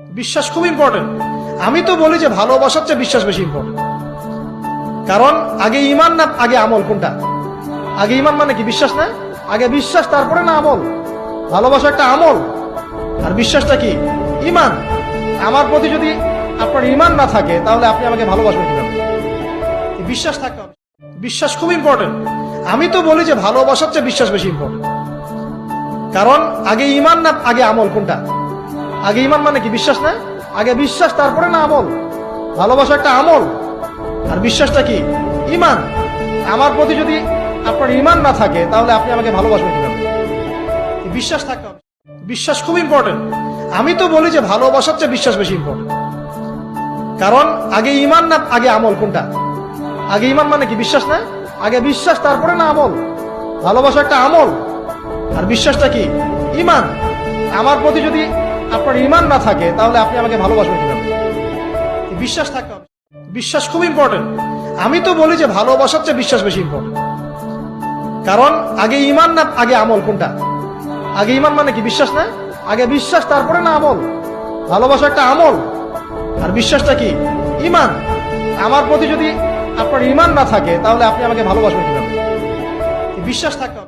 বিশ্বাস খুব ইম্পর্টেন্ট। আমি তো বলি যে ভালোবাসার চেয়ে বিশ্বাস বেশি ইম্পর্টেন্ট। কারণ আগে ইমান না আগে আমল? কোনটা আগে? ইমান মানে কি? বিশ্বাস না? আগে বিশ্বাস, তারপরে না আমল। ভালোবাসা একটা আমল, আর বিশ্বাসটা কি? ইমান। আমার প্রতি যদি আপনার ইমান না থাকে, তাহলে আপনি আমাকে ভালোবাসবেন কিভাবে? বিশ্বাস থাকতে হবে। বিশ্বাস খুব ইম্পর্টেন্ট। আমি তো বলি যে ভালোবাসার চেয়ে বিশ্বাস বেশি ইম্পর্টেন্ট। কারণ আগে ইমান না আগে আমল? কোনটা আগে? ইমান মানে কি? বিশ্বাস না? আগে বিশ্বাস, তারপরে না আমল। ভালোবাসা একটা আমল, আর বিশ্বাসটা কি? ইমান। আমার প্রতি যদি আপনার ইমান না থাকে, তাহলে আপনি আমাকে ভালোবাসবেন কিভাবে? বিশ্বাস থাকতে হবে। বিশ্বাস খুব ইম্পর্টেন্ট। আমি তো বলি যে ভালোবাসার চেয়ে বিশ্বাস বেশি ইম্পর্টেন্ট। কারণ আগে ইমান না আগে আমল? কোনটা আগে? ইমান মানে কি? বিশ্বাস না? আগে বিশ্বাস, তারপরে না আমল। ভালোবাসা একটা আমল, আর বিশ্বাসটা কি? ইমান। আমার প্রতি যদি আপনার ইমান না থাকে, তাহলে আপনি আমাকে ভালোবাসবেন কিভাবে? বিশ্বাস থাকতে হবে। বিশ্বাস খুব ইম্পর্টেন্ট। আমি তো বলি যে ভালোবাসার চেয়ে বিশ্বাস বেশি ইম্পর্টেন্ট। কারণ আগে ইমান না আগে আমল? কোনটা আগে? ইমান মানে কি? বিশ্বাস না? আগে বিশ্বাস, তারপরে না আমল। ভালোবাসা একটা আমল, আর বিশ্বাসটা কি? ইমান। আমার প্রতি যদি আপনার ইমান না থাকে, তাহলে আপনি আমাকে ভালোবাসবেন কিভাবে? বিশ্বাস থাকতে হবে।